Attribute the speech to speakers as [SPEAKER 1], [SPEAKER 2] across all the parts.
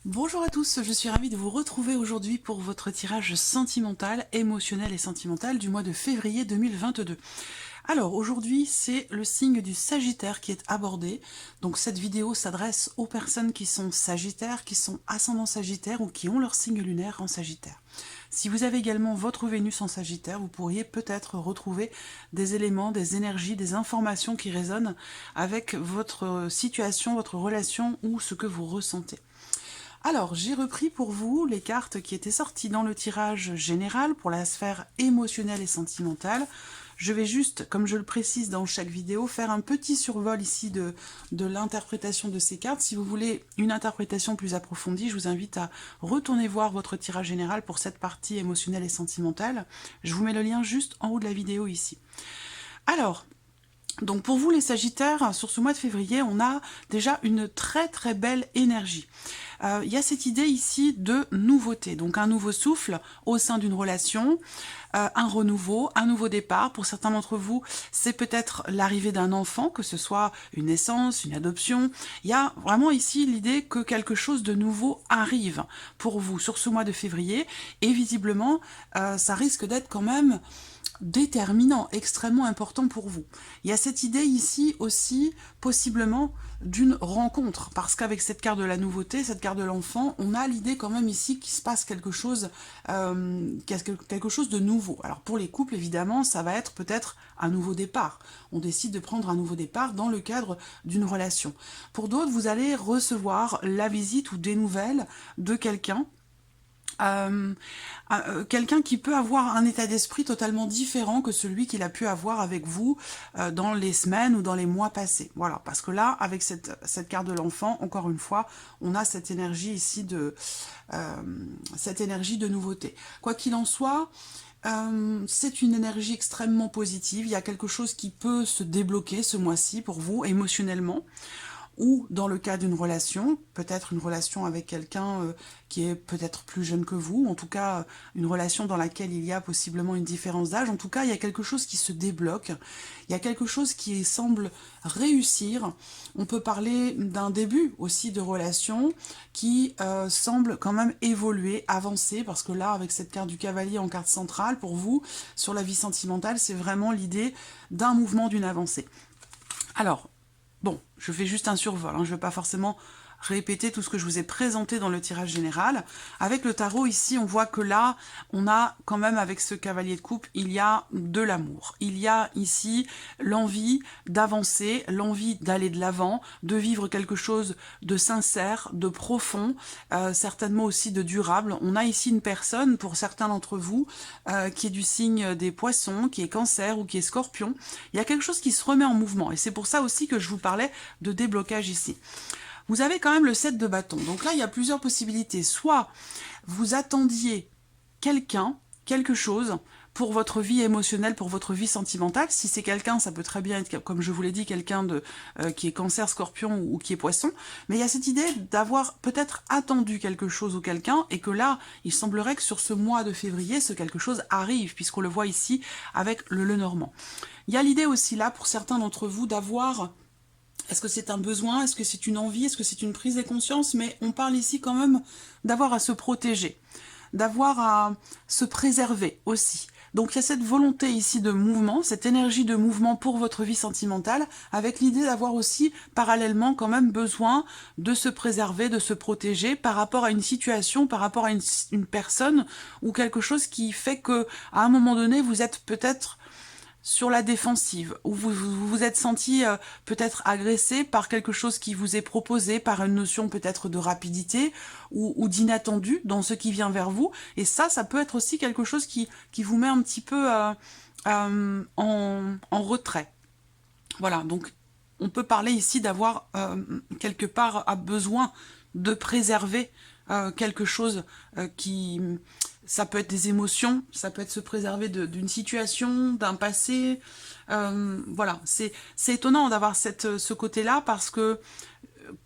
[SPEAKER 1] Bonjour à tous, je suis ravie de vous retrouver aujourd'hui pour votre tirage sentimental, émotionnel et sentimental du mois de février 2022. Alors aujourd'hui c'est le signe du Sagittaire qui est abordé, donc cette vidéo s'adresse aux personnes qui sont Sagittaires, qui sont ascendant Sagittaire ou qui ont leur signe lunaire en Sagittaire. Si vous avez également votre Vénus en Sagittaire, vous pourriez peut-être retrouver des éléments, des énergies, des informations qui résonnent avec votre situation, votre relation ou ce que vous ressentez. Alors, j'ai repris pour vous les cartes qui étaient sorties dans le tirage général pour la sphère émotionnelle et sentimentale. Je vais juste, comme je le précise dans chaque vidéo, faire un petit survol ici de l'interprétation de ces cartes. Si vous voulez une interprétation plus approfondie, je vous invite à retourner voir votre tirage général pour cette partie émotionnelle et sentimentale. Je vous mets le lien juste en haut de la vidéo ici. Alors, donc pour vous les Sagittaires, sur ce mois de février, on a déjà une très belle énergie. Il y a cette idée ici de nouveauté, donc un nouveau souffle au sein d'une relation, un renouveau, un nouveau départ. Pour certains d'entre vous, c'est peut-être l'arrivée d'un enfant, que ce soit une naissance, une adoption. Il y a vraiment ici l'idée que quelque chose de nouveau arrive pour vous sur ce mois de février, et visiblement, ça risque d'être quand même déterminant, extrêmement important pour vous. Il y a cette idée ici aussi, possiblement, d'une rencontre, parce qu'avec cette carte de la nouveauté, cette carte de l'enfant, on a l'idée quand même ici qu'il se passe quelque chose de nouveau. Alors pour les couples, évidemment, ça va être peut-être un nouveau départ. On décide de prendre un nouveau départ dans le cadre d'une relation. Pour d'autres, vous allez recevoir la visite ou des nouvelles de quelqu'un quelqu'un qui peut avoir un état d'esprit totalement différent que celui qu'il a pu avoir avec vous dans les semaines ou dans les mois passés. Voilà, parce que là, avec cette carte de l'enfant, encore une fois, on a cette énergie ici cette énergie de nouveauté. Quoi qu'il en soit, c'est une énergie extrêmement positive. Il y a quelque chose qui peut se débloquer ce mois-ci pour vous émotionnellement, ou dans le cas d'une relation, peut-être une relation avec quelqu'un qui est peut-être plus jeune que vous, en tout cas une relation dans laquelle il y a possiblement une différence d'âge. En tout cas, il y a quelque chose qui se débloque, il y a quelque chose qui semble réussir. On peut parler d'un début aussi de relation qui semble quand même évoluer, avancer, parce que là, avec cette carte du cavalier en carte centrale, pour vous, sur la vie sentimentale, c'est vraiment l'idée d'un mouvement, d'une avancée. Alors, bon, je fais juste un survol, je ne vais pas forcément répéter tout ce que je vous ai présenté dans le tirage général. Avec le tarot, ici, on voit que là, on a quand même, avec ce cavalier de coupe, il y a de l'amour. Il y a ici l'envie d'avancer, l'envie d'aller de l'avant, de vivre quelque chose de sincère, de profond, certainement aussi de durable. On a ici une personne, pour certains d'entre vous, qui est du signe des poissons, qui est cancer ou qui est scorpion. Il y a quelque chose qui se remet en mouvement, et c'est pour ça aussi que je vous parlais de déblocage ici. Vous avez quand même le 7 de bâton. Donc là, il y a plusieurs possibilités. Soit vous attendiez quelqu'un, quelque chose, pour votre vie émotionnelle, pour votre vie sentimentale. Si c'est quelqu'un, ça peut très bien être, comme je vous l'ai dit, quelqu'un qui est cancer, scorpion ou qui est poisson. Mais il y a cette idée d'avoir peut-être attendu quelque chose ou quelqu'un, et que là, il semblerait que sur ce mois de février, ce quelque chose arrive, puisqu'on le voit ici avec le Lenormand. Il y a l'idée aussi là, pour certains d'entre vous, d'avoir... Est-ce que c'est un besoin? Est-ce que c'est une envie? Est-ce que c'est une prise de conscience? Mais on parle ici quand même d'avoir à se protéger, d'avoir à se préserver aussi. Donc il y a cette volonté ici de mouvement, cette énergie de mouvement pour votre vie sentimentale, avec l'idée d'avoir aussi parallèlement quand même besoin de se préserver, de se protéger par rapport à une situation, par rapport à une personne ou quelque chose qui fait que à un moment donné vous êtes peut-être sur la défensive, où vous vous êtes senti peut-être agressé par quelque chose qui vous est proposé, par une notion peut-être de rapidité ou d'inattendu dans ce qui vient vers vous. Et ça peut être aussi quelque chose qui vous met un petit peu en retrait. Voilà, donc on peut parler ici d'avoir quelque part besoin de préserver quelque chose qui... Ça peut être des émotions, ça peut être se préserver d'une situation, d'un passé. Voilà, c'est étonnant d'avoir ce côté-là, parce que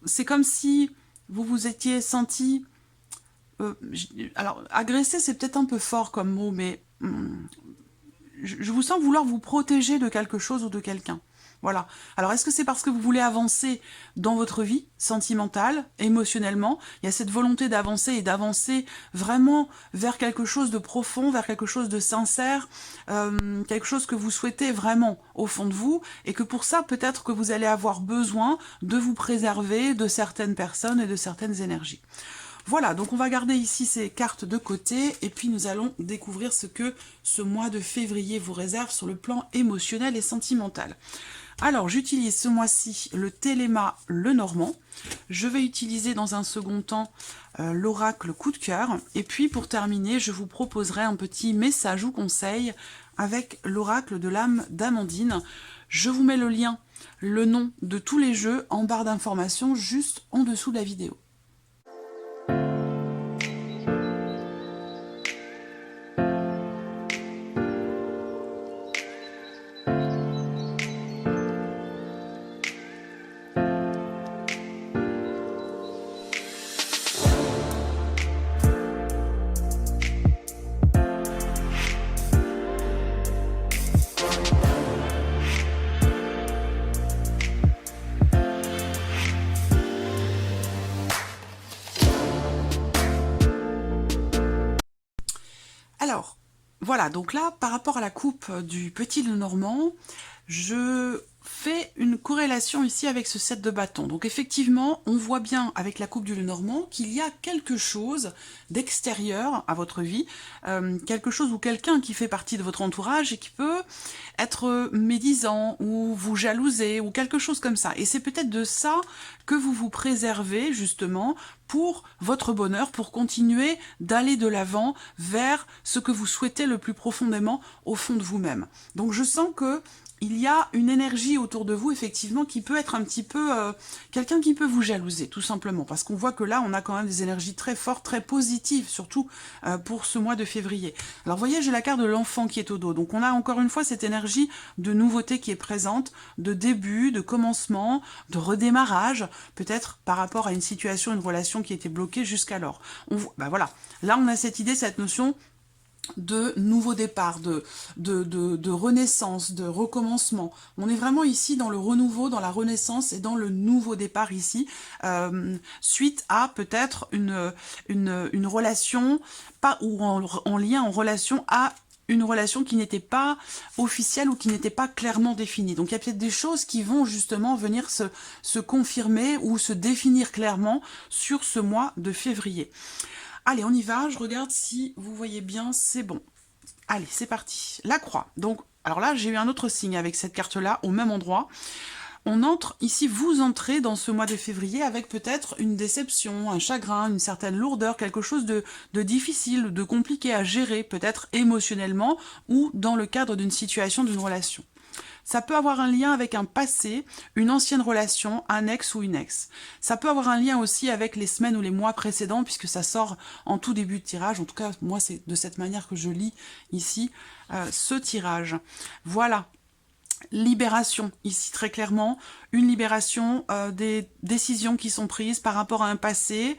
[SPEAKER 1] c'est comme si vous vous étiez senti... alors, agresser, c'est peut-être un peu fort comme mot, mais je vous sens vouloir vous protéger de quelque chose ou de quelqu'un. Voilà. Alors, est-ce que c'est parce que vous voulez avancer dans votre vie sentimentale, émotionnellement? Il y a cette volonté d'avancer et d'avancer vraiment vers quelque chose de profond, vers quelque chose de sincère, quelque chose que vous souhaitez vraiment au fond de vous, et que pour ça, peut-être que vous allez avoir besoin de vous préserver de certaines personnes et de certaines énergies. Voilà, donc on va garder ici ces cartes de côté, et puis nous allons découvrir ce que ce mois de février vous réserve sur le plan émotionnel et sentimental. Alors, j'utilise ce mois-ci le Téléma Lenormand. Je vais utiliser dans un second temps l'oracle coup de cœur. Et puis, pour terminer, je vous proposerai un petit message ou conseil avec l'oracle de l'âme d'Amandine. Je vous mets le lien, le nom de tous les jeux en barre d'informations juste en dessous de la vidéo. Alors, voilà, donc là, par rapport à la coupe du petit Lenormand, je fais une corrélation ici avec ce 7 de bâton. Donc effectivement, on voit bien avec la coupe du Lenormand qu'il y a quelque chose d'extérieur à votre vie, quelque chose ou quelqu'un qui fait partie de votre entourage et qui peut être médisant ou vous jalouser ou quelque chose comme ça. Et c'est peut-être de ça que vous vous préservez justement pour votre bonheur, pour continuer d'aller de l'avant vers ce que vous souhaitez le plus profondément au fond de vous-même. Donc je sens que il y a une énergie autour de vous, effectivement, qui peut être un petit peu... quelqu'un qui peut vous jalouser, tout simplement. Parce qu'on voit que là, on a quand même des énergies très fortes, très positives, surtout pour ce mois de février. Alors, vous voyez, j'ai la carte de l'enfant qui est au dos. Donc, on a encore une fois cette énergie de nouveauté qui est présente, de début, de commencement, de redémarrage, peut-être par rapport à une situation, une relation qui était bloquée jusqu'alors. Ben voilà, là, on a cette idée, cette notion de nouveau départ, de renaissance, de recommencement. On est vraiment ici dans le renouveau, dans la renaissance et dans le nouveau départ ici, suite à peut-être une relation, pas ou en lien, en relation à une relation qui n'était pas officielle ou qui n'était pas clairement définie. Donc il y a peut-être des choses qui vont justement venir se confirmer ou se définir clairement sur ce mois de février. Allez, on y va, je regarde si vous voyez bien, c'est bon. Allez, c'est parti. La croix. Donc, alors là, j'ai eu un autre signe avec cette carte-là, au même endroit. On entre, ici, vous entrez dans ce mois de février avec peut-être une déception, un chagrin, une certaine lourdeur, quelque chose de difficile, de compliqué à gérer, peut-être émotionnellement ou dans le cadre d'une situation, d'une relation. Ça peut avoir un lien avec un passé, une ancienne relation, un ex ou une ex. Ça peut avoir un lien aussi avec les semaines ou les mois précédents, puisque ça sort en tout début de tirage. En tout cas, moi, c'est de cette manière que je lis ici ce tirage. Voilà. Libération, ici très clairement, une libération des décisions qui sont prises par rapport à un passé,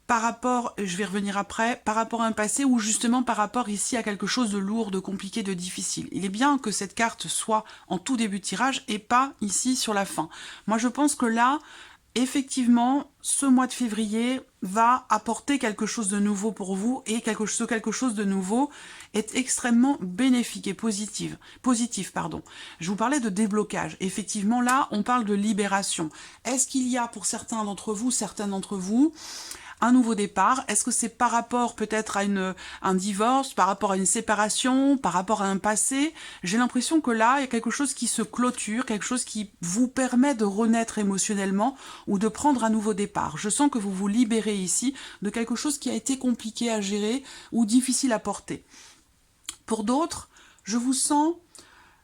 [SPEAKER 1] par rapport, je vais revenir après, par rapport à un passé ou justement par rapport ici à quelque chose de lourd, de compliqué, de difficile. Il est bien que cette carte soit en tout début de tirage et pas ici sur la fin. Moi je pense que là, effectivement, ce mois de février va apporter quelque chose de nouveau pour vous et quelque chose de nouveau est extrêmement bénéfique et positif. Je vous parlais de déblocage. Effectivement, là, on parle de libération. Est-ce qu'il y a pour certains d'entre vous, un nouveau départ? Est-ce que c'est par rapport peut-être à un divorce, par rapport à une séparation, par rapport à un passé? J'ai l'impression que là, il y a quelque chose qui se clôture, quelque chose qui vous permet de renaître émotionnellement ou de prendre un nouveau départ. Je sens que vous vous libérez ici de quelque chose qui a été compliqué à gérer ou difficile à porter. Pour d'autres, je vous sens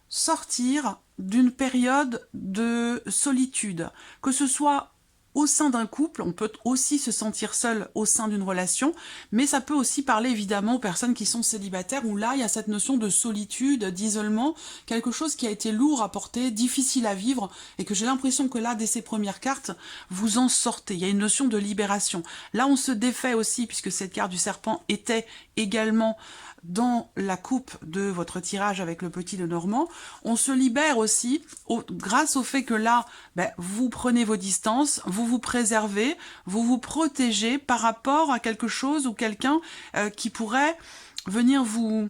[SPEAKER 1] sortir d'une période de solitude, que ce soit au sein d'un couple, on peut aussi se sentir seul au sein d'une relation, mais ça peut aussi parler évidemment aux personnes qui sont célibataires, où là, il y a cette notion de solitude, d'isolement, quelque chose qui a été lourd à porter, difficile à vivre, et que j'ai l'impression que là, dès ces premières cartes, vous en sortez. Il y a une notion de libération. Là, on se défait aussi, puisque cette carte du serpent était également dans la coupe de votre tirage avec le petit Lenormand. On se libère aussi grâce au fait que là, vous prenez vos distances, vous vous préservez, vous vous protégez par rapport à quelque chose ou quelqu'un qui pourrait venir vous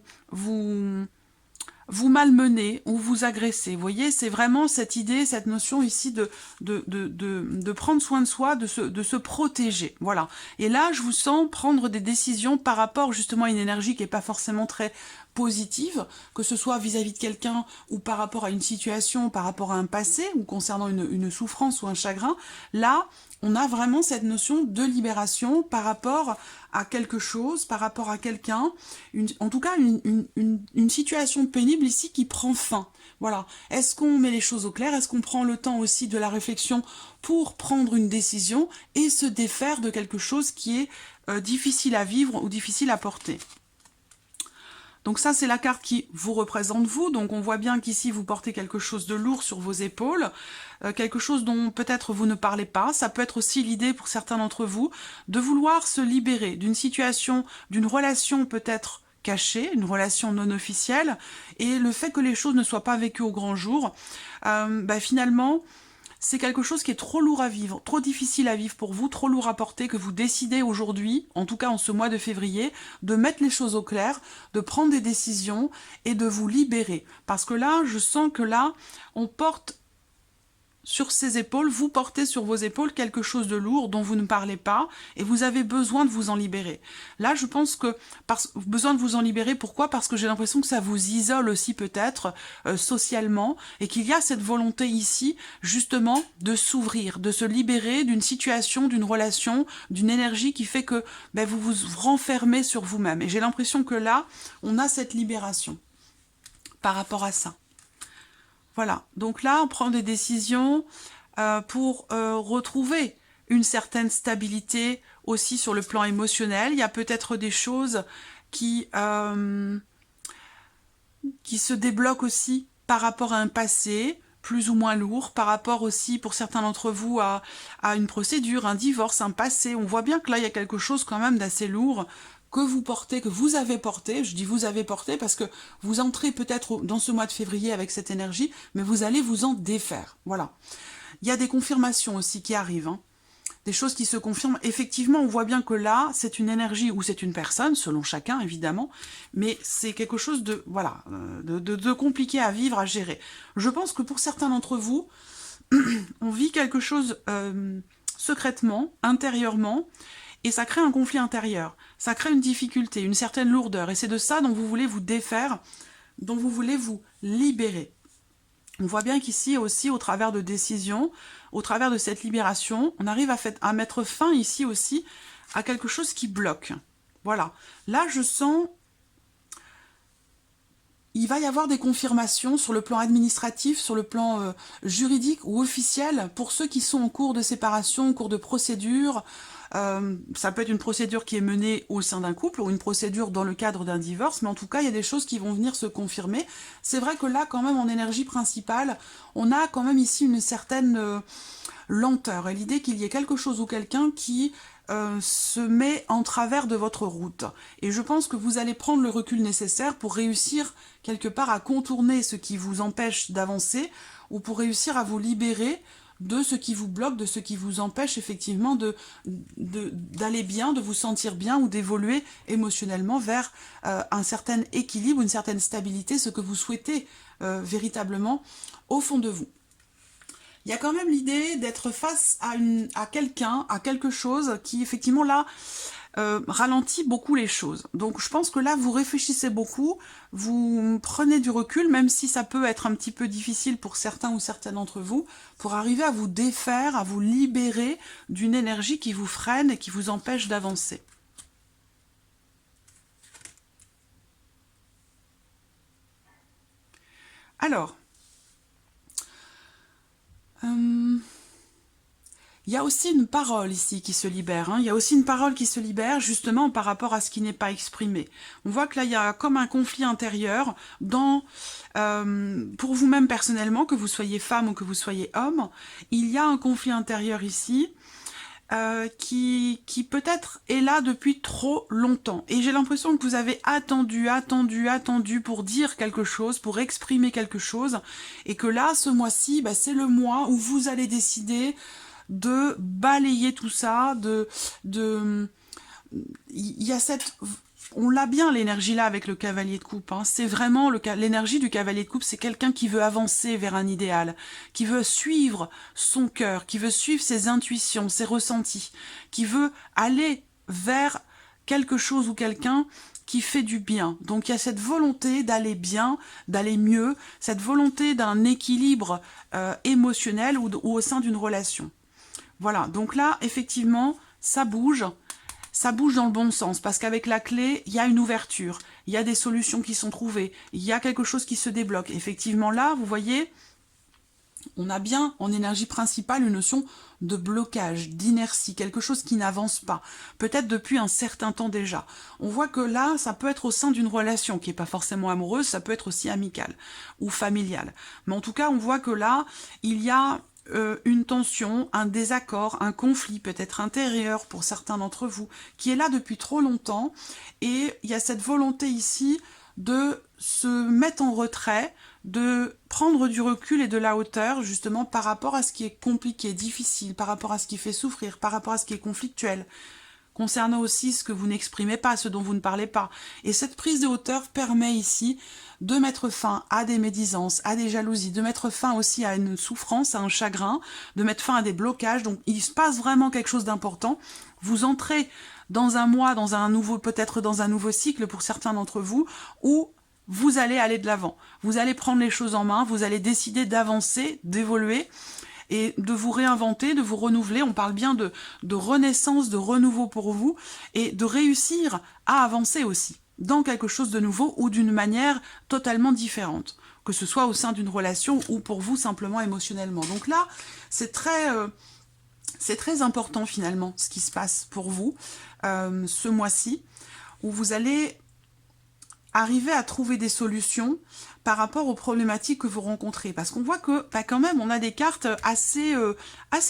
[SPEAKER 1] malmener ou vous agresser. Vous voyez, c'est vraiment cette idée, cette notion ici de prendre soin de soi, de se protéger. Voilà. Et là, je vous sens prendre des décisions par rapport justement à une énergie qui n'est pas forcément très positive, que ce soit vis-à-vis de quelqu'un ou par rapport à une situation, par rapport à un passé ou concernant une souffrance ou un chagrin. Là, on a vraiment cette notion de libération par rapport à quelque chose, par rapport à quelqu'un, en tout cas une situation pénible ici qui prend fin. Voilà. Est-ce qu'on met les choses au clair? Est-ce qu'on prend le temps aussi de la réflexion pour prendre une décision et se défaire de quelque chose qui est difficile à vivre ou difficile à porter? Donc ça, c'est la carte qui vous représente vous. Donc on voit bien qu'ici, vous portez quelque chose de lourd sur vos épaules, quelque chose dont peut-être vous ne parlez pas. Ça peut être aussi l'idée pour certains d'entre vous de vouloir se libérer d'une situation, d'une relation peut-être cachée, une relation non officielle, et le fait que les choses ne soient pas vécues au grand jour, finalement, c'est quelque chose qui est trop lourd à vivre, trop difficile à vivre pour vous, trop lourd à porter, que vous décidez aujourd'hui, en tout cas en ce mois de février, de mettre les choses au clair, de prendre des décisions et de vous libérer. Parce que là, je sens que là, on porte sur ses épaules, vous portez sur vos épaules quelque chose de lourd dont vous ne parlez pas et vous avez besoin de vous en libérer. Là, je pense que besoin de vous en libérer, pourquoi? Parce que j'ai l'impression que ça vous isole aussi peut-être socialement et qu'il y a cette volonté ici justement de s'ouvrir, de se libérer d'une situation, d'une relation, d'une énergie qui fait que vous vous renfermez sur vous-même. Et j'ai l'impression que là, on a cette libération par rapport à ça. Voilà, donc là, on prend des décisions pour retrouver une certaine stabilité aussi sur le plan émotionnel. Il y a peut-être des choses qui se débloquent aussi par rapport à un passé plus ou moins lourd, par rapport aussi, pour certains d'entre vous, à une procédure, un divorce, un passé. On voit bien que là, il y a quelque chose quand même d'assez lourd que vous portez, que vous avez porté, je dis vous avez porté parce que vous entrez peut-être dans ce mois de février avec cette énergie, mais vous allez vous en défaire, voilà. Il y a des confirmations aussi qui arrivent, hein. Des choses qui se confirment. Effectivement, on voit bien que là, c'est une énergie ou c'est une personne, selon chacun évidemment, mais c'est quelque chose de, voilà, de compliqué à vivre, à gérer. Je pense que pour certains d'entre vous, on vit quelque chose secrètement, intérieurement, et ça crée un conflit intérieur, ça crée une difficulté, une certaine lourdeur, et c'est de ça dont vous voulez vous défaire, dont vous voulez vous libérer. On voit bien qu'ici aussi, au travers de décisions, au travers de cette libération, on arrive à mettre fin ici aussi à quelque chose qui bloque. Voilà. Là, je sens... Il va y avoir des confirmations sur le plan administratif, sur le plan juridique ou officiel pour ceux qui sont en cours de séparation, en cours de procédure. Ça peut être une procédure qui est menée au sein d'un couple ou une procédure dans le cadre d'un divorce, mais en tout cas, il y a des choses qui vont venir se confirmer. C'est vrai que là, quand même, en énergie principale, on a quand même ici une certaine lenteur et l'idée qu'il y ait quelque chose ou quelqu'un qui se met en travers de votre route. Et je pense que vous allez prendre le recul nécessaire pour réussir quelque part à contourner ce qui vous empêche d'avancer ou pour réussir à vous libérer de ce qui vous bloque, de ce qui vous empêche effectivement d'aller bien, de vous sentir bien ou d'évoluer émotionnellement vers un certain équilibre, une certaine stabilité, ce que vous souhaitez véritablement au fond de vous. Il y a quand même l'idée d'être face à quelqu'un, à quelque chose qui effectivement là ralentit beaucoup les choses. Donc je pense que là vous réfléchissez beaucoup, vous prenez du recul, même si ça peut être un petit peu difficile pour certains ou certaines d'entre vous, pour arriver à vous défaire, à vous libérer d'une énergie qui vous freine et qui vous empêche d'avancer. Alors, il y a aussi une parole ici qui se libère, hein. Il y a aussi une parole qui se libère justement par rapport à ce qui n'est pas exprimé. On voit que là, il y a comme un conflit intérieur pour vous-même personnellement, que vous soyez femme ou que vous soyez homme. Il y a un conflit intérieur ici qui peut-être est là depuis trop longtemps. Et j'ai l'impression que vous avez attendu pour dire quelque chose, pour exprimer quelque chose, et que là, ce mois-ci, bah, c'est le mois où vous allez décider de balayer tout ça, il y a cette... On l'a bien, l'énergie là, avec le cavalier de coupe. Hein. C'est vraiment l'énergie du cavalier de coupe, c'est quelqu'un qui veut avancer vers un idéal, qui veut suivre son cœur, qui veut suivre ses intuitions, ses ressentis, qui veut aller vers quelque chose ou quelqu'un qui fait du bien. Donc il y a cette volonté d'aller bien, d'aller mieux, cette volonté d'un équilibre émotionnel ou au sein d'une relation. Voilà, donc là, effectivement, ça bouge dans le bon sens, parce qu'avec la clé, il y a une ouverture, il y a des solutions qui sont trouvées, il y a quelque chose qui se débloque. Effectivement, là, vous voyez, on a bien en énergie principale une notion de blocage, d'inertie, quelque chose qui n'avance pas, peut-être depuis un certain temps déjà. On voit que là, ça peut être au sein d'une relation qui n'est pas forcément amoureuse, ça peut être aussi amicale ou familiale. Mais en tout cas, on voit que là, il y a une tension, un désaccord, un conflit peut-être intérieur pour certains d'entre vous, qui est là depuis trop longtemps, et il y a cette volonté ici de se mettre en retrait, de prendre du recul et de la hauteur, justement par rapport à ce qui est compliqué, difficile, par rapport à ce qui fait souffrir, par rapport à ce qui est conflictuel, concernant aussi ce que vous n'exprimez pas, ce dont vous ne parlez pas. Et cette prise de hauteur permet ici de mettre fin à des médisances, à des jalousies, de mettre fin aussi à une souffrance, à un chagrin, de mettre fin à des blocages. Donc il se passe vraiment quelque chose d'important. Vous entrez dans un mois, peut-être dans un nouveau cycle pour certains d'entre vous, où vous allez aller de l'avant. Vous allez prendre les choses en main, vous allez décider d'avancer, d'évoluer, et de vous réinventer, de vous renouveler. On parle bien de renaissance, de renouveau pour vous, et de réussir à avancer aussi dans quelque chose de nouveau ou d'une manière totalement différente, que ce soit au sein d'une relation ou pour vous simplement émotionnellement. Donc là, c'est très important finalement ce qui se passe pour vous ce mois-ci, où vous allez arriver à trouver des solutions par rapport aux problématiques que vous rencontrez. Parce qu'on voit que quand même, on a des cartes assez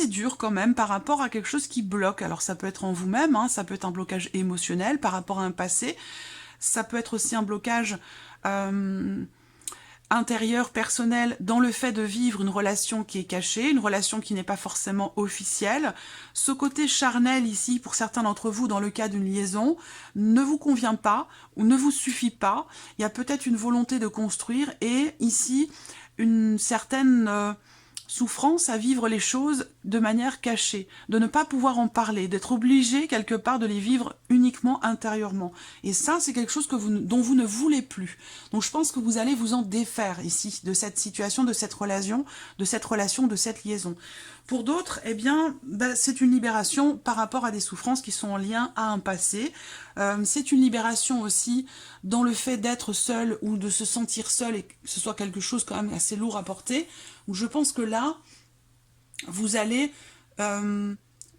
[SPEAKER 1] dures quand même par rapport à quelque chose qui bloque. Alors ça peut être en vous-même, hein, ça peut être un blocage émotionnel par rapport à un passé, ça peut être aussi un blocage intérieur, personnel, dans le fait de vivre une relation qui est cachée, une relation qui n'est pas forcément officielle. Ce côté charnel ici, pour certains d'entre vous, dans le cas d'une liaison, ne vous convient pas ou ne vous suffit pas. Il y a peut-être une volonté de construire et ici, une certaine souffrance à vivre les choses de manière cachée, de ne pas pouvoir en parler, d'être obligé quelque part de les vivre uniquement intérieurement. Et ça, c'est quelque chose dont vous ne voulez plus. Donc je pense que vous allez vous en défaire ici, de cette situation, de cette relation, de cette liaison. Pour d'autres, eh bien, c'est une libération par rapport à des souffrances qui sont en lien à un passé. C'est une libération aussi dans le fait d'être seul ou de se sentir seul et que ce soit quelque chose quand même assez lourd à porter. Où je pense que là, vous allez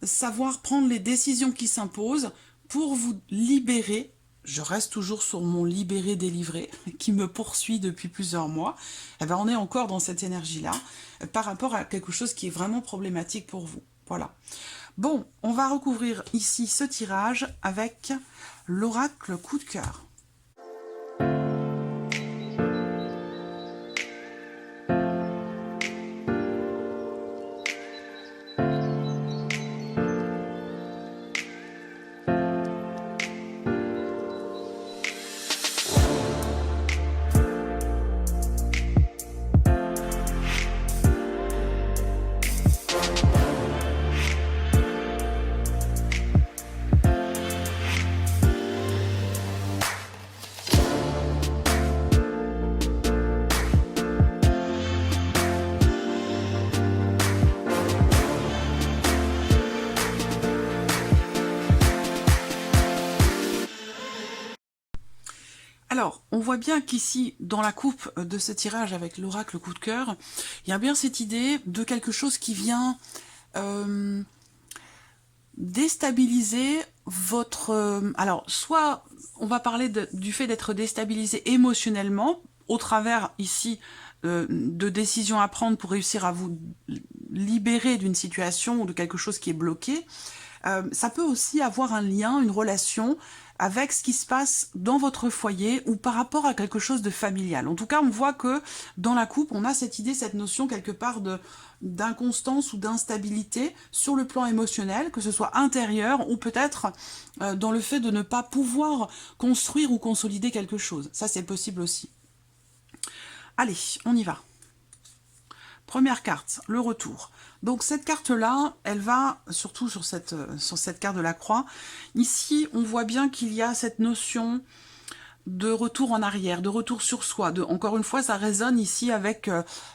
[SPEAKER 1] savoir prendre les décisions qui s'imposent pour vous libérer. Je reste toujours sur mon libéré délivré qui me poursuit depuis plusieurs mois. Eh ben, on est encore dans cette énergie-là par rapport à quelque chose qui est vraiment problématique pour vous. Voilà. Bon, on va recouvrir ici ce tirage avec l'oracle coup de cœur. Alors, on voit bien qu'ici, dans la coupe de ce tirage avec l'oracle coup de cœur, il y a bien cette idée de quelque chose qui vient déstabiliser votre... alors, soit on va parler du fait d'être déstabilisé émotionnellement, au travers ici de décisions à prendre pour réussir à vous libérer d'une situation ou de quelque chose qui est bloqué, Ça peut aussi avoir un lien, une relation avec ce qui se passe dans votre foyer ou par rapport à quelque chose de familial. En tout cas, on voit que dans la coupe, on a cette idée, cette notion quelque part d'inconstance ou d'instabilité sur le plan émotionnel, que ce soit intérieur ou peut-être dans le fait de ne pas pouvoir construire ou consolider quelque chose. Ça, c'est possible aussi. Allez, on y va. Première carte, le retour. Donc cette carte-là, elle va, surtout sur cette carte de la croix, ici on voit bien qu'il y a cette notion de retour en arrière, de retour sur soi. Encore une fois, ça résonne ici avec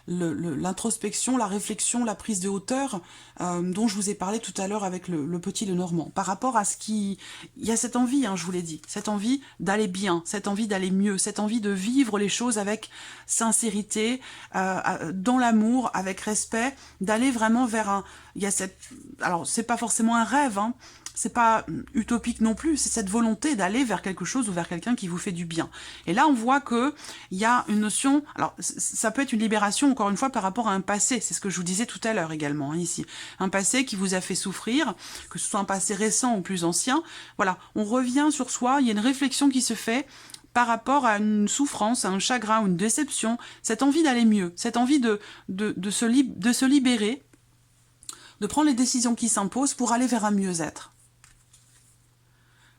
[SPEAKER 1] l'introspection, la réflexion, la prise de hauteur dont je vous ai parlé tout à l'heure avec le petit Lenormand. Par rapport à ce qui... Il y a cette envie, je vous l'ai dit, cette envie d'aller bien, cette envie d'aller mieux, cette envie de vivre les choses avec sincérité, dans l'amour, avec respect, d'aller vraiment vers un... Il y a cette... Alors, c'est pas forcément un rêve, c'est pas utopique non plus, c'est cette volonté d'aller vers quelque chose ou vers quelqu'un qui vous fait du bien. Et là, on voit que il y a une notion... Alors, ça peut être une libération, encore une fois, par rapport à un passé. C'est ce que je vous disais tout à l'heure également, ici. Un passé qui vous a fait souffrir, que ce soit un passé récent ou plus ancien. Voilà, on revient sur soi, il y a une réflexion qui se fait par rapport à une souffrance, à un chagrin ou une déception, cette envie d'aller mieux, cette envie de se libérer, de prendre les décisions qui s'imposent pour aller vers un mieux-être.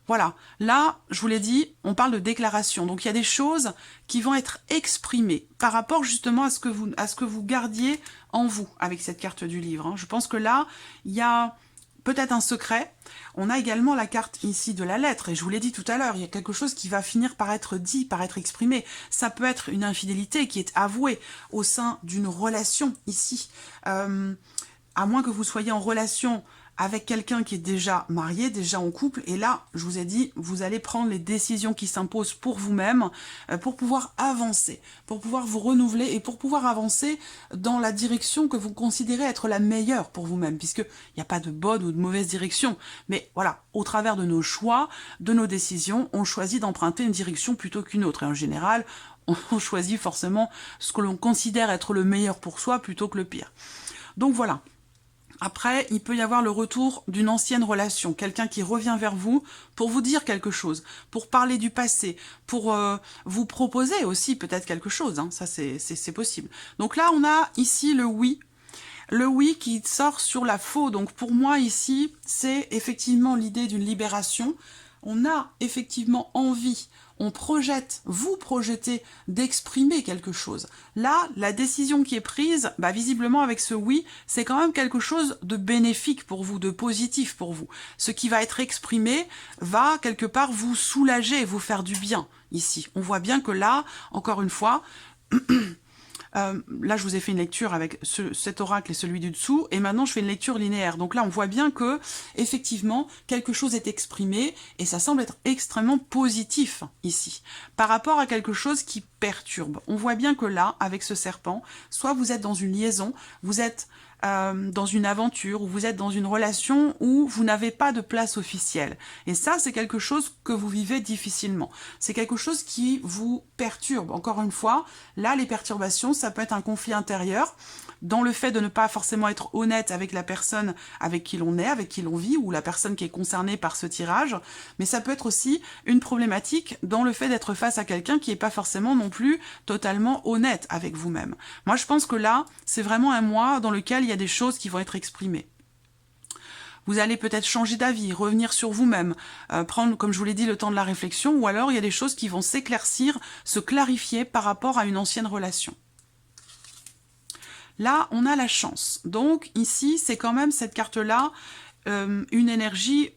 [SPEAKER 1] Voilà, là, je vous l'ai dit, on parle de déclaration. Donc, il y a des choses qui vont être exprimées par rapport justement à ce que vous gardiez en vous avec cette carte du livre. Je pense que là, il y a peut-être un secret. On a également la carte ici de la lettre. Et je vous l'ai dit tout à l'heure, il y a quelque chose qui va finir par être dit, par être exprimé. Ça peut être une infidélité qui est avouée au sein d'une relation ici. À moins que vous soyez en relation avec quelqu'un qui est déjà marié, déjà en couple, et là, je vous ai dit, vous allez prendre les décisions qui s'imposent pour vous-même, pour pouvoir avancer, pour pouvoir vous renouveler et pour pouvoir avancer dans la direction que vous considérez être la meilleure pour vous-même, puisqu'il n'y a pas de bonne ou de mauvaise direction, mais voilà, au travers de nos choix, de nos décisions, on choisit d'emprunter une direction plutôt qu'une autre, et en général, on choisit forcément ce que l'on considère être le meilleur pour soi plutôt que le pire. Donc voilà. Après, il peut y avoir le retour d'une ancienne relation, quelqu'un qui revient vers vous pour vous dire quelque chose, pour parler du passé, pour vous proposer aussi peut-être quelque chose, ça c'est possible. Donc là, on a ici le oui qui sort sur la faux. Donc pour moi ici, c'est effectivement l'idée d'une libération. On a effectivement envie, on projette, vous projetez d'exprimer quelque chose. Là, la décision qui est prise, visiblement avec ce oui, c'est quand même quelque chose de bénéfique pour vous, de positif pour vous. Ce qui va être exprimé va quelque part vous soulager, vous faire du bien ici. On voit bien que là, encore une fois... là, je vous ai fait une lecture avec cet oracle et celui du dessous, et maintenant je fais une lecture linéaire. Donc là, on voit bien que, effectivement, quelque chose est exprimé, et ça semble être extrêmement positif, ici, par rapport à quelque chose qui perturbe. On voit bien que là, avec ce serpent, soit vous êtes dans une liaison, vous êtes dans une aventure, ou vous êtes dans une relation où vous n'avez pas de place officielle. Et ça, c'est quelque chose que vous vivez difficilement. C'est quelque chose qui vous perturbe. Encore une fois, là, les perturbations, ça peut être un conflit intérieur, dans le fait de ne pas forcément être honnête avec la personne avec qui l'on est, avec qui l'on vit, ou la personne qui est concernée par ce tirage, mais ça peut être aussi une problématique dans le fait d'être face à quelqu'un qui n'est pas forcément non plus totalement honnête avec vous-même. Moi, je pense que là, c'est vraiment un mois dans lequel il y a des choses qui vont être exprimées. Vous allez peut-être changer d'avis, revenir sur vous-même, prendre, comme je vous l'ai dit, le temps de la réflexion, ou alors il y a des choses qui vont s'éclaircir, se clarifier par rapport à une ancienne relation. Là, on a la chance. Donc, ici, c'est quand même cette carte-là, une énergie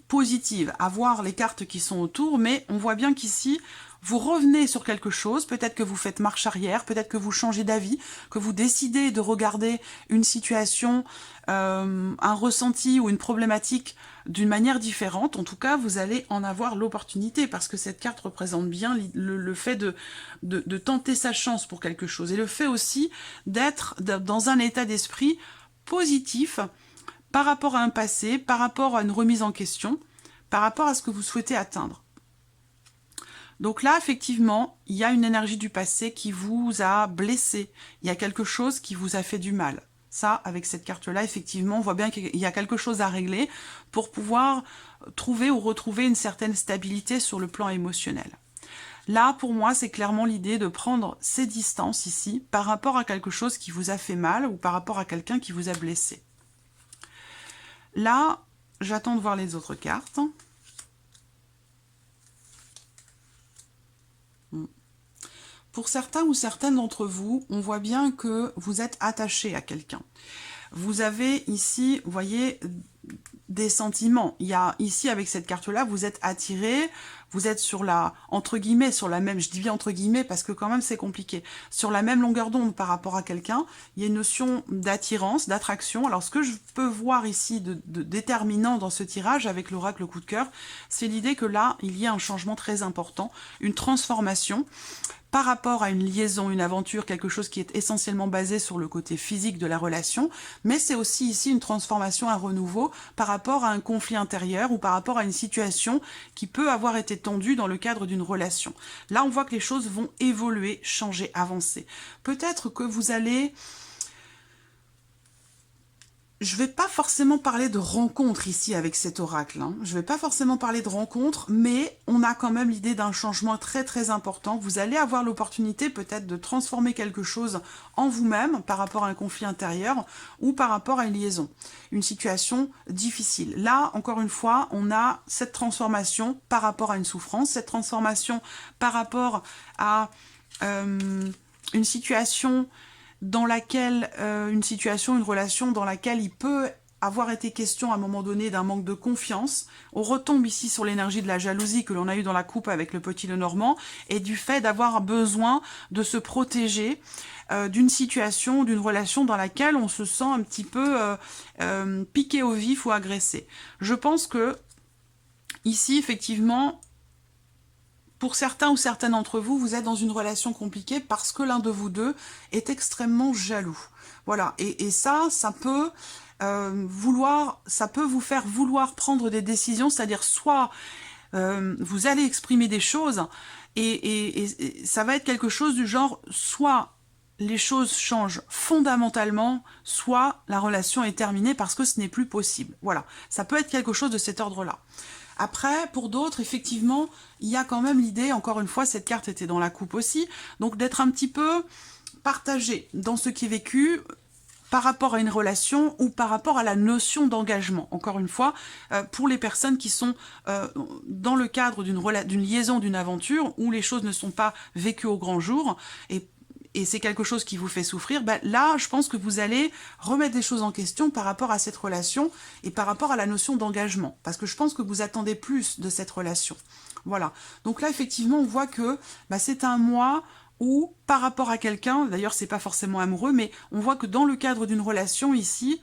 [SPEAKER 1] positive. À voir les cartes qui sont autour, mais on voit bien qu'ici, vous revenez sur quelque chose, peut-être que vous faites marche arrière, peut-être que vous changez d'avis, que vous décidez de regarder une situation, un ressenti ou une problématique d'une manière différente. En tout cas, vous allez en avoir l'opportunité, parce que cette carte représente bien le fait de tenter sa chance pour quelque chose, et le fait aussi d'être dans un état d'esprit positif par rapport à un passé, par rapport à une remise en question, par rapport à ce que vous souhaitez atteindre. Donc là, effectivement, il y a une énergie du passé qui vous a blessé. Il y a quelque chose qui vous a fait du mal. Ça, avec cette carte-là, effectivement, on voit bien qu'il y a quelque chose à régler pour pouvoir trouver ou retrouver une certaine stabilité sur le plan émotionnel. Là, pour moi, c'est clairement l'idée de prendre ses distances ici par rapport à quelque chose qui vous a fait mal ou par rapport à quelqu'un qui vous a blessé. Là, j'attends de voir les autres cartes. Pour certains ou certaines d'entre vous, on voit bien que vous êtes attaché à quelqu'un. Vous avez ici, vous voyez, des sentiments. Il y a ici, avec cette carte-là, vous êtes attiré, vous êtes sur la, entre guillemets, sur la même, je dis bien entre guillemets parce que quand même c'est compliqué, sur la même longueur d'onde par rapport à quelqu'un. Il y a une notion d'attirance, d'attraction. Alors ce que je peux voir ici de déterminant dans ce tirage avec l'oracle coup de cœur, c'est l'idée que là, il y a un changement très important, une transformation par rapport à une liaison, une aventure, quelque chose qui est essentiellement basé sur le côté physique de la relation, mais c'est aussi ici une transformation, un renouveau par rapport à un conflit intérieur ou par rapport à une situation qui peut avoir été tendue dans le cadre d'une relation. Là, on voit que les choses vont évoluer, changer, avancer. Peut-être que vous allez... Je ne vais pas forcément parler de rencontre ici avec cet oracle. Hein. Je ne vais pas forcément parler de rencontre, mais on a quand même l'idée d'un changement très très important. Vous allez avoir l'opportunité peut-être de transformer quelque chose en vous-même par rapport à un conflit intérieur ou par rapport à une liaison, une situation difficile. Là, encore une fois, on a cette transformation par rapport à une souffrance, cette transformation par rapport à une situation dans laquelle, une relation dans laquelle il peut avoir été question à un moment donné d'un manque de confiance. On retombe ici sur l'énergie de la jalousie que l'on a eu dans la coupe avec le petit Lenormand et du fait d'avoir besoin de se protéger d'une situation, d'une relation dans laquelle on se sent un petit peu piqué au vif ou agressé. Je pense que ici, effectivement, pour certains ou certaines d'entre vous, vous êtes dans une relation compliquée parce que l'un de vous deux est extrêmement jaloux. Voilà, et ça peut vous faire vouloir prendre des décisions, c'est-à-dire soit vous allez exprimer des choses et ça va être quelque chose du genre, soit les choses changent fondamentalement, soit la relation est terminée parce que ce n'est plus possible. Voilà, ça peut être quelque chose de cet ordre-là. Après, pour d'autres, effectivement, il y a quand même l'idée, encore une fois, cette carte était dans la coupe aussi, donc d'être un petit peu partagé dans ce qui est vécu par rapport à une relation ou par rapport à la notion d'engagement. Encore une fois, pour les personnes qui sont dans le cadre d'une liaison, d'une aventure, où les choses ne sont pas vécues au grand jour, et c'est quelque chose qui vous fait souffrir, ben là, je pense que vous allez remettre des choses en question par rapport à cette relation et par rapport à la notion d'engagement. Parce que je pense que vous attendez plus de cette relation. Voilà. Donc là, effectivement, on voit que ben, c'est un mois où, par rapport à quelqu'un, d'ailleurs, c'est pas forcément amoureux, mais on voit que dans le cadre d'une relation ici,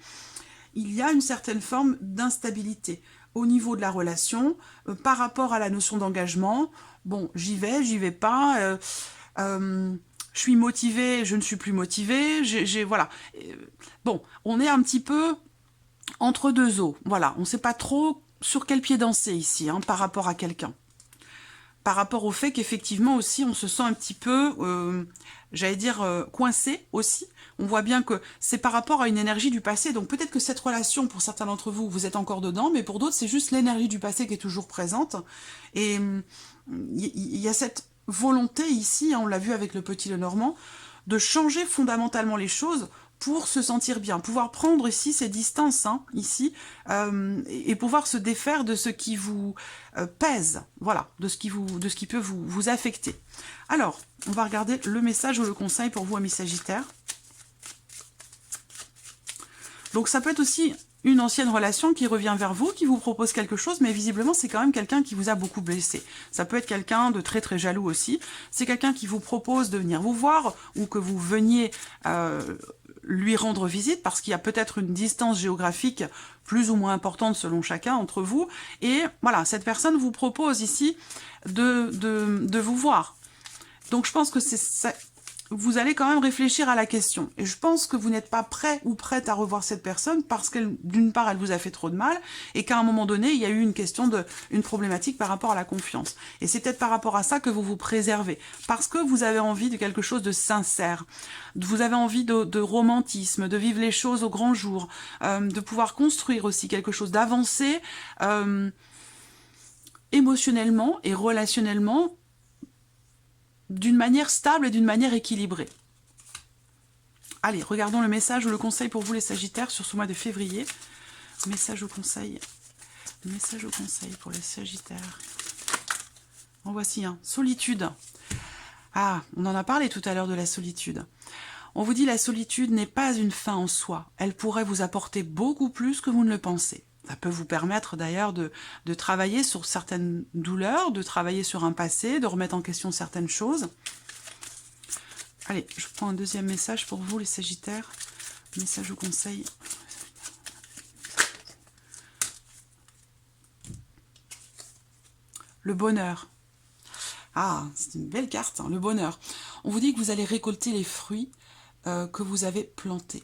[SPEAKER 1] il y a une certaine forme d'instabilité au niveau de la relation, par rapport à la notion d'engagement. Bon, j'y vais pas... je suis motivée, je ne suis plus motivée, voilà. Bon, on est un petit peu entre deux eaux. Voilà, on ne sait pas trop sur quel pied danser ici, hein, par rapport à quelqu'un. Par rapport au fait qu'effectivement aussi, on se sent un petit peu, j'allais dire, coincé aussi. On voit bien que c'est par rapport à une énergie du passé. Donc peut-être que cette relation, pour certains d'entre vous, vous êtes encore dedans, mais pour d'autres, c'est juste l'énergie du passé qui est toujours présente. Et il y a cette volonté ici, hein, on l'a vu avec le petit Lenormand, de changer fondamentalement les choses pour se sentir bien, pouvoir prendre ici ces distances, hein, ici, et pouvoir se défaire de ce qui vous pèse, voilà, de ce qui peut vous affecter. Alors, on va regarder le message ou le conseil pour vous, amis Sagittaires. Donc ça peut être aussi une ancienne relation qui revient vers vous, qui vous propose quelque chose, mais visiblement c'est quand même quelqu'un qui vous a beaucoup blessé. Ça peut être quelqu'un de très très jaloux aussi. C'est quelqu'un qui vous propose de venir vous voir ou que vous veniez lui rendre visite parce qu'il y a peut-être une distance géographique plus ou moins importante selon chacun entre vous. Et voilà, cette personne vous propose ici de vous voir. Donc je pense que c'est ça. vous allez quand même réfléchir à la question. Et je pense que vous n'êtes pas prêt ou prête à revoir cette personne parce qu'elle, d'une part, elle vous a fait trop de mal et qu'à un moment donné, il y a eu une question une problématique par rapport à la confiance. Et c'est peut-être par rapport à ça que vous vous préservez. Parce que vous avez envie de quelque chose de sincère. Vous avez envie de romantisme, de vivre les choses au grand jour, de pouvoir construire aussi quelque chose, d'avancer émotionnellement et relationnellement d'une manière stable et d'une manière équilibrée. Allez, regardons le message ou le conseil pour vous les Sagittaires sur ce mois de février. Message ou conseil pour les Sagittaires. En voici un. Solitude. Ah, on en a parlé tout à l'heure de la solitude. On vous dit la solitude n'est pas une fin en soi. Elle pourrait vous apporter beaucoup plus que vous ne le pensez. Ça peut vous permettre d'ailleurs de travailler sur certaines douleurs, de travailler sur un passé, de remettre en question certaines choses. Allez, je prends un deuxième message pour vous les Sagittaires. Message ou conseil. Le bonheur. Ah, c'est une belle carte, hein, le bonheur. On vous dit que vous allez récolter les fruits que vous avez plantés.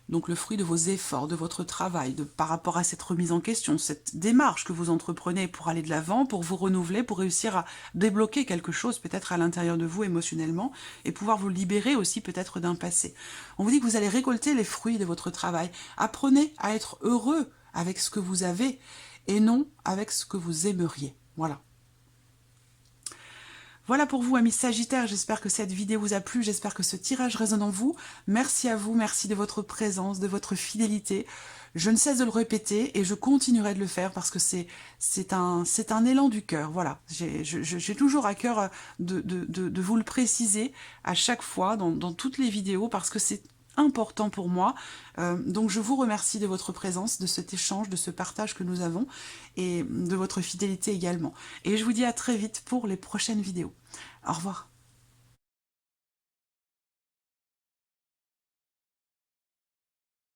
[SPEAKER 1] Donc le fruit de vos efforts, de votre travail, par rapport à cette remise en question, cette démarche que vous entreprenez pour aller de l'avant, pour vous renouveler, pour réussir à débloquer quelque chose peut-être à l'intérieur de vous émotionnellement et pouvoir vous libérer aussi peut-être d'un passé. On vous dit que vous allez récolter les fruits de votre travail. Apprenez à être heureux avec ce que vous avez et non avec ce que vous aimeriez. Voilà. Voilà pour vous, amis Sagittaires, j'espère que cette vidéo vous a plu, j'espère que ce tirage résonne en vous. Merci à vous, merci de votre présence, de votre fidélité. Je ne cesse de le répéter et je continuerai de le faire parce que c'est un élan du cœur. Voilà, j'ai toujours à cœur de vous le préciser à chaque fois dans toutes les vidéos parce que c'est important pour moi. Donc je vous remercie de votre présence, de cet échange, de ce partage que nous avons et de votre fidélité également. Et je vous dis à très vite pour les prochaines vidéos. Au revoir.